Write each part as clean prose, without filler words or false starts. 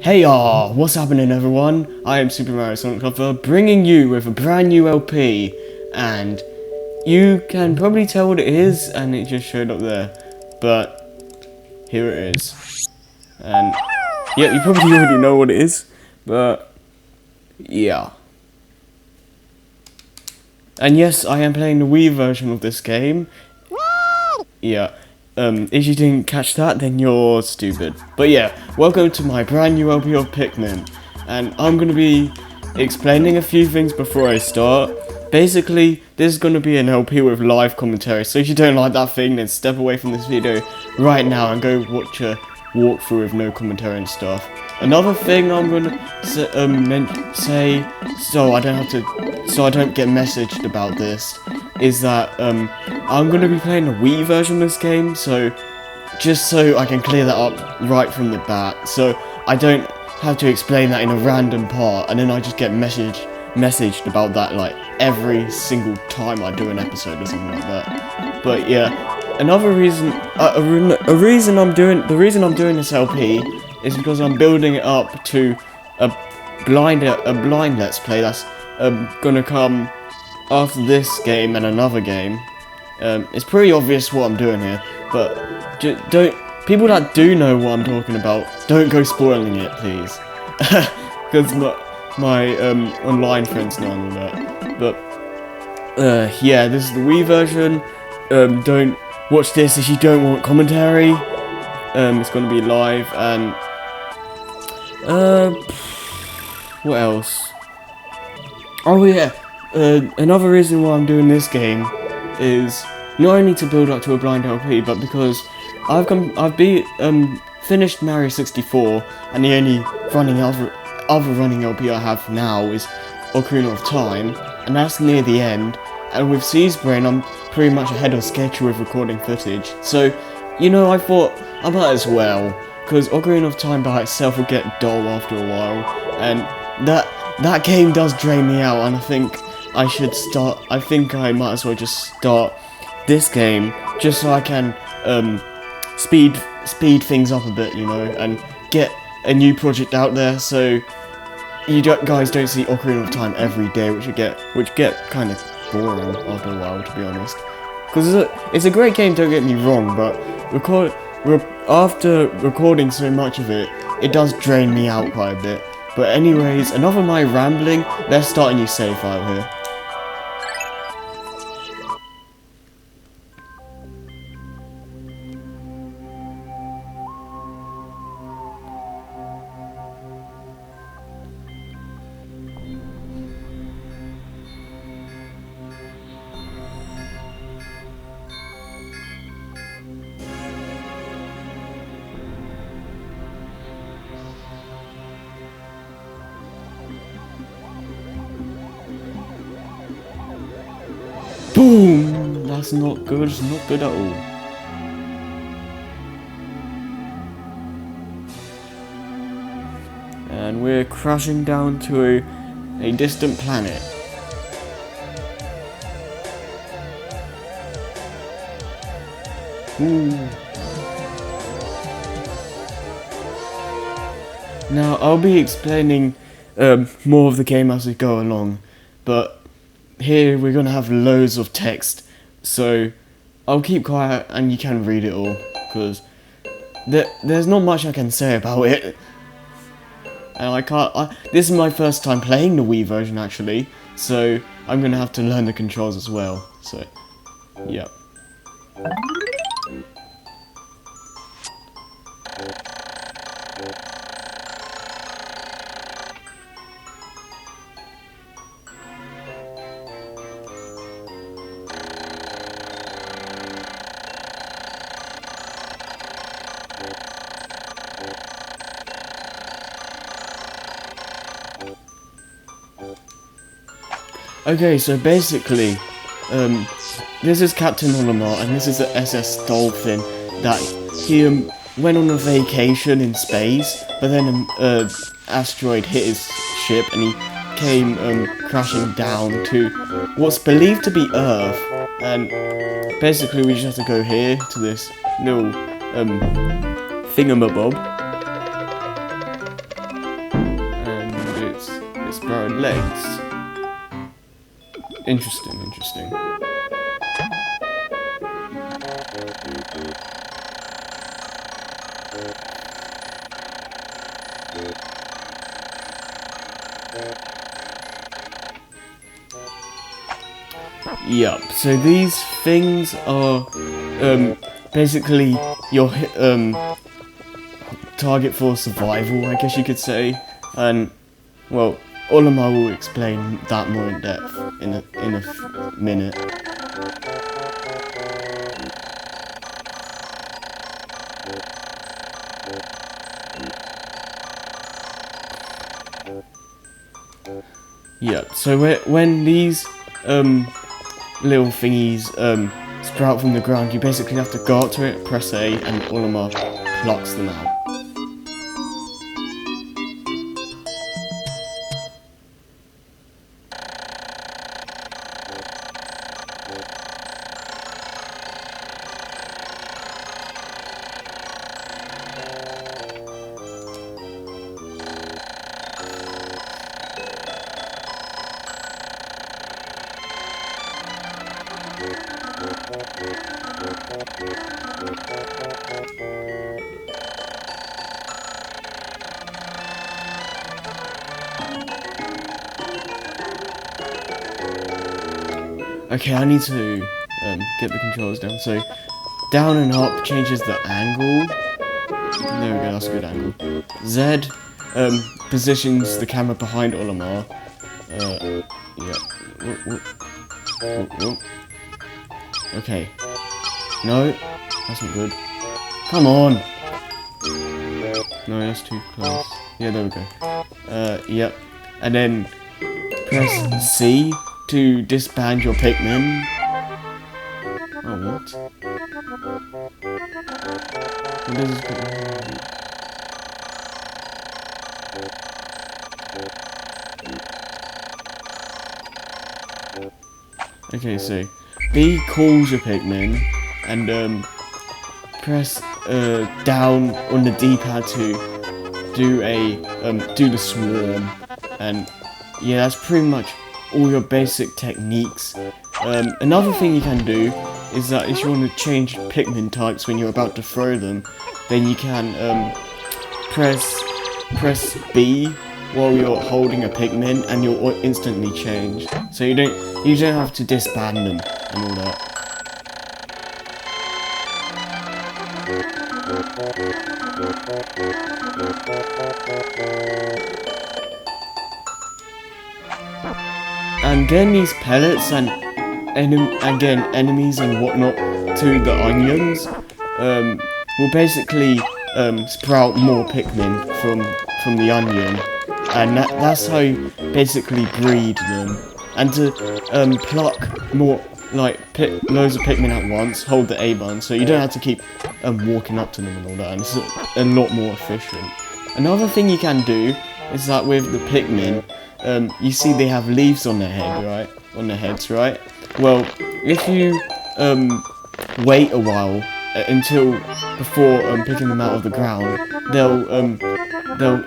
Hey y'all, what's happening everyone? I am Super Mario Sonic Lover, bringing you with a brand new LP, and you can probably tell what it is, and it just showed up there, but here it is. And yeah, you probably already know what it is, but yeah. And yes, I am playing the Wii version of this game. Yeah. If you didn't catch that, then you're stupid. But yeah, welcome to my brand new LP of Pikmin. And I'm gonna be explaining a few things before I start. Basically, this is gonna be an LP with live commentary, so if you don't like that thing, then step away from this video right now and go watch a walkthrough with no commentary and stuff. Another thing I'm gonna say, so I don't get messaged about this, is that I'm gonna be playing the Wii version of this game, so just so I can clear that up right from the bat, so I don't have to explain that in a random part, and then I just get messaged about that like every single time I do an episode or something like that. But yeah, another reason, the reason I'm doing this LP is because I'm building it up to a blind Let's Play that's gonna come after this game and another game. It's pretty obvious what I'm doing here, but people that do know what I'm talking about, don't go spoiling it, please, because my online friends know all that. But yeah, this is the Wii version. Don't watch this if you don't want commentary. It's gonna be live, and what else? Oh yeah. Another reason why I'm doing this game is not only to build up to a blind LP, but because I've finished Mario 64, and the only other running LP I have now is Ocarina of Time, and that's near the end. And with C's Brain, I'm pretty much ahead of schedule with recording footage. So, you know, I thought I might as well, because Ocarina of Time by itself will get dull after a while, and that game does drain me out, and I think I might as well just start this game, just so I can speed things up a bit, you know, and get a new project out there, so you guys don't see Ocarina of Time every day, which get kind of boring after a while, to be honest. Because it's a great game, don't get me wrong, but after recording so much of it, it does drain me out quite a bit. But anyways, enough of my rambling, let's start a new save file here. Boom! That's not good, it's not good at all. And we're crashing down to a distant planet. Ooh. Now, I'll be explaining more of the game as we go along, but here we're gonna have loads of text, so I'll keep quiet and you can read it all, because there's not much I can say about it. And this is my first time playing the Wii version actually, so I'm gonna have to learn the controls as well, so yeah. Okay, so basically, this is Captain Olimar, and this is the S.S Dolphin, that he went on a vacation in space, but then an asteroid hit his ship, and he came crashing down to what's believed to be Earth, and basically we just have to go here to this little thingamabob, sprouted legs. Interesting, interesting. Yup, so these things are basically your target for survival, I guess you could say. And well, Olimar will explain that more in depth in a minute. Yeah, so when these little thingies sprout from the ground, you basically have to go up to it, press A, and Olimar plucks them out. Okay, I need to get the controls down. So, down and up changes the angle. There we go, that's a good angle. Z positions the camera behind Olimar. Yeah. Whoop. Okay. No, that's not good. Come on! No, that's too close. Yeah, there we go. Yep. And then press C to disband your Pikmin. Oh, what? What does this Pikmin do? Okay, so B calls your Pikmin, and press down on the D-pad to do the swarm, and yeah, that's pretty much all your basic techniques. Another thing you can do is that if you want to change Pikmin types when you're about to throw them, then you can press B while you're holding a Pikmin, and you'll instantly change. So you don't have to disband them and all that. And then these pellets and again enemies and whatnot to the onions will basically sprout more Pikmin from the onion, and that's how you basically breed them. And to pluck more, like loads of Pikmin at once, hold the A button, so you don't have to keep walking up to them and all that, and it's a lot more efficient. Another thing you can do is that with the Pikmin, you see they have leaves on their head, right? On their heads, right? Well, if you wait a while before picking them out of the ground,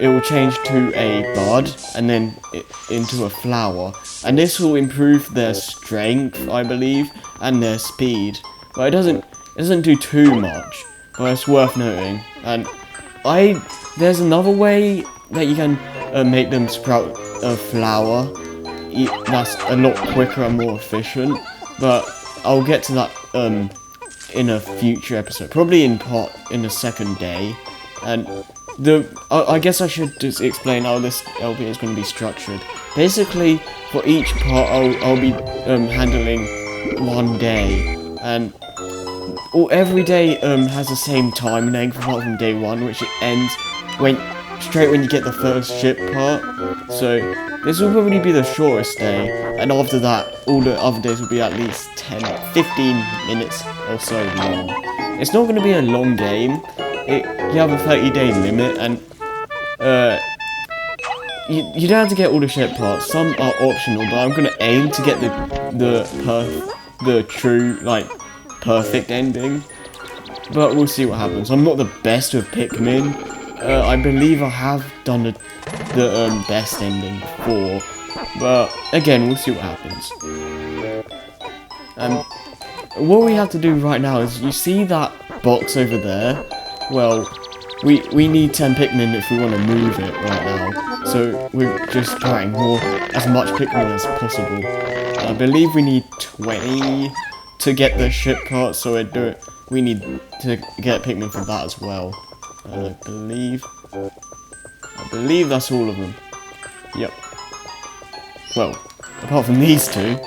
it will change to a bud and then into a flower, and this will improve their strength, I believe, and their speed. But it doesn't do too much, but it's worth noting. And there's another way that you can make them sprout a flower. That's a lot quicker and more efficient, but I'll get to that in a future episode, probably in the second day. And I guess I should just explain how this LP is going to be structured. Basically, for each part, I'll be handling one day, and every day has the same time length apart from day one, which it ends straight when you get the first ship part. So this will probably be the shortest day, and after that, all the other days will be at least 15 minutes or so long. It's not going to be a long game. You have a 30-day limit, and you don't have to get all the ship parts. Some are optional, but I'm going to aim to get the true, like, perfect ending. But we'll see what happens. I'm not the best with Pikmin, I believe I have done the best ending before, but again, we'll see what happens. What we have to do right now is, you see that box over there? Well, we need 10 Pikmin if we want to move it right now. So we're just trying as much Pikmin as possible. I believe we need 20 to get the ship cart, so we need to get Pikmin for that as well. I believe that's all of them. Yep. Well, apart from these two.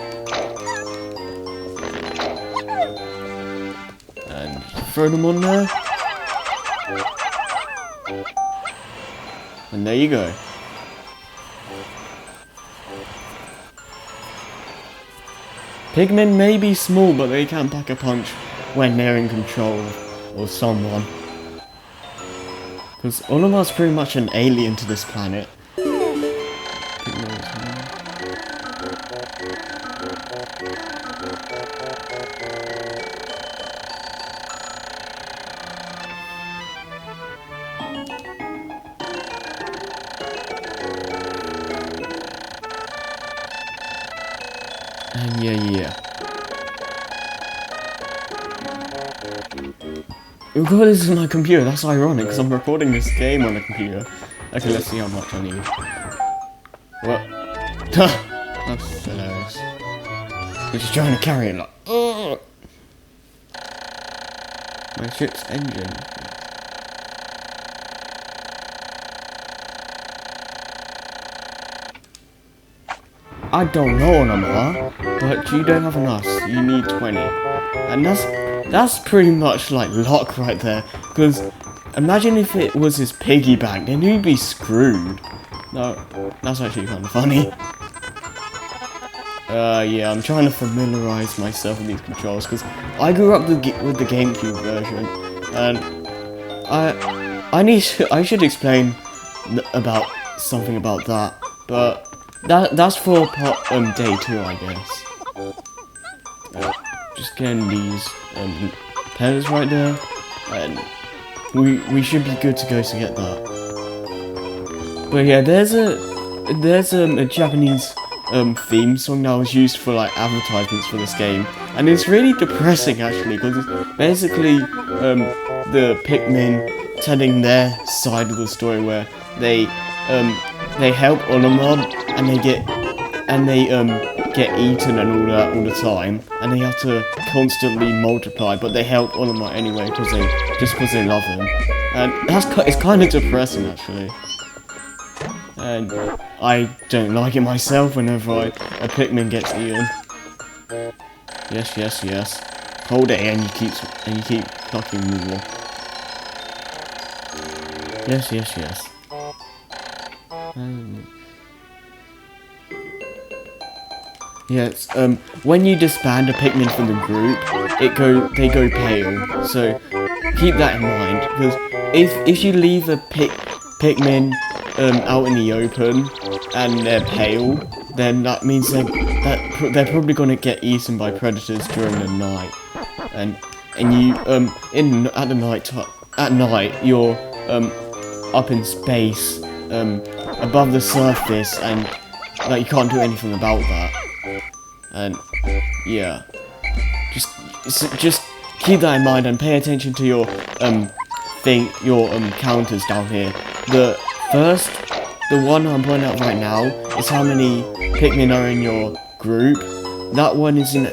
And throw them on there. And there you go. Pikmin may be small, but they can pack a punch when they're in control of someone. Because Olimar's pretty much an alien to this planet. And yeah. Oh god, this is my computer. That's ironic, because I'm recording this game on the computer. Okay, let's see how much I need. What? That's hilarious. We're just trying to carry it like... Ugh! My ship's engine. I don't know, Onomar, but you don't have enough. You need 20. And that's pretty much like luck right there. Because imagine if it was his piggy bank, then he'd be screwed. No, that's actually kind of funny. Yeah, I'm trying to familiarize myself with these controls because I grew up with the GameCube version, and I should explain about something about that, but that's for day 2, I guess. Just getting these pairs right there, and we should be good to go to get that. But yeah, there's a Japanese theme song that was used for like advertisements for this game, and it's really depressing actually, because it's basically the Pikmin telling their side of the story where they help Olimar and they get eaten and all that all the time, and they have to constantly multiply, but they help Olimar anyway because they love him, and it's kind of depressing actually. And I don't like it myself whenever a Pikmin gets eaten. Yes. Hold it and you keep plucking more. Yes. Yes, when you disband a Pikmin from the group, they go pale. So keep that in mind, because if you leave a Pikmin out in the open and they're pale, then that means they're probably gonna get eaten by predators during the night. And you at night you're up in space above the surface, and like you can't do anything about that. And yeah, just keep that in mind and pay attention to your counters down here. The one I'm pointing out right now is how many Pikmin are in your group. That one is in.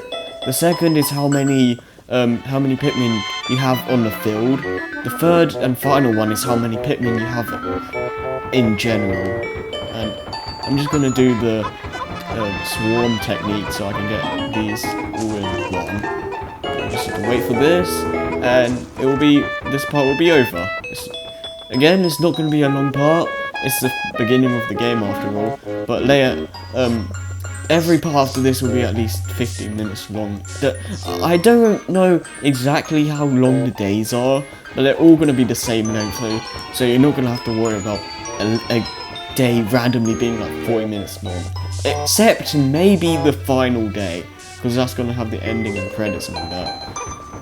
The second is how many Pikmin you have on the field. The third and final one is how many Pikmin you have in general. And I'm just gonna do the swarm technique so I can get these all in one. I just have to wait for this, and this part will be over. Again, it's not going to be a long part. It's the beginning of the game after all. But later, every part after this will be at least 15 minutes long. I don't know exactly how long the days are, but they're all going to be the same length. So you're not going to have to worry about a day randomly being like 40 minutes long. Except maybe the final day, because that's going to have the ending and credits and all that.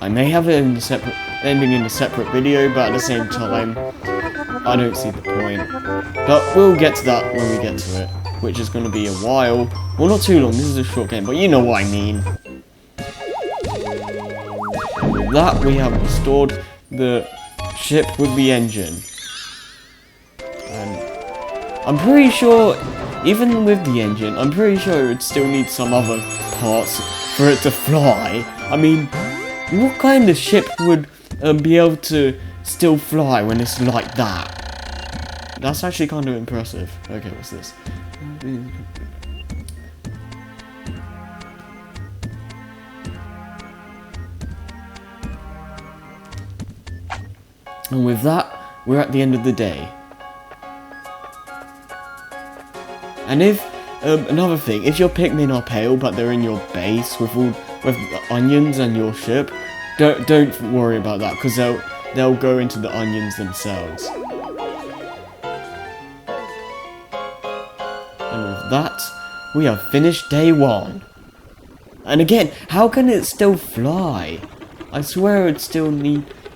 I may have it in a separate ending in a separate video, but at the same time, I don't see the point. But we'll get to that when we get to it, which is going to be a while. Well, not too long, this is a short game, but you know what I mean. And with that, we have restored the ship with the engine. And I'm pretty sure, even with the engine, I'm pretty sure it would still need some other parts for it to fly. I mean, what kind of ship would be able to still fly when it's like that? That's actually kind of impressive. Okay, what's this? And with that, we're at the end of the day. And if, another thing, if your Pikmin are pale but they're in your base with onions and your ship, don't worry about that, because they'll go into the onions themselves. And with that, we have finished day 1. And again, how can it still fly? I swear it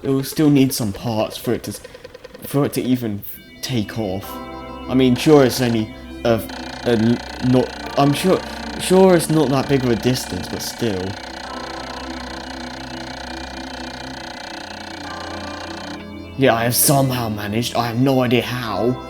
will still need some parts for it to even take off. I mean, sure it's only I'm sure it's not that big of a distance, but still. Yeah, I have somehow managed. I have no idea how.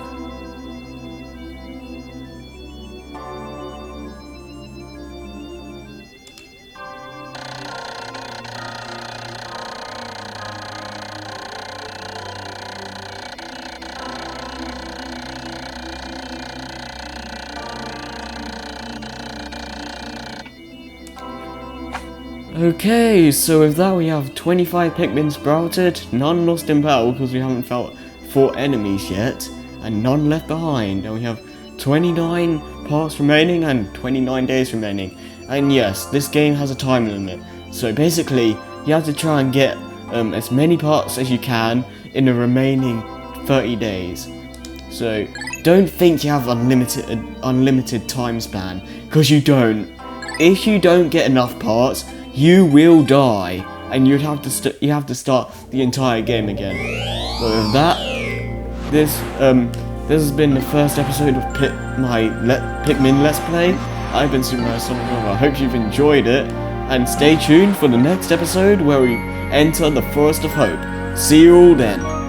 Okay, so with that we have 25 Pikmin sprouted, none lost in battle because we haven't fought enemies yet, and none left behind, and we have 29 parts remaining and 29 days remaining. And yes, this game has a time limit, so basically you have to try and get as many parts as you can in the remaining 30 days. So don't think you have unlimited time span, because you don't. If you don't get enough parts, you will die, and you have to start the entire game again. But with that, this has been the first episode of Pikmin Let's Play. I've been Super Mario Sonic. I hope you've enjoyed it, and stay tuned for the next episode where we enter the Forest of Hope. See you all then.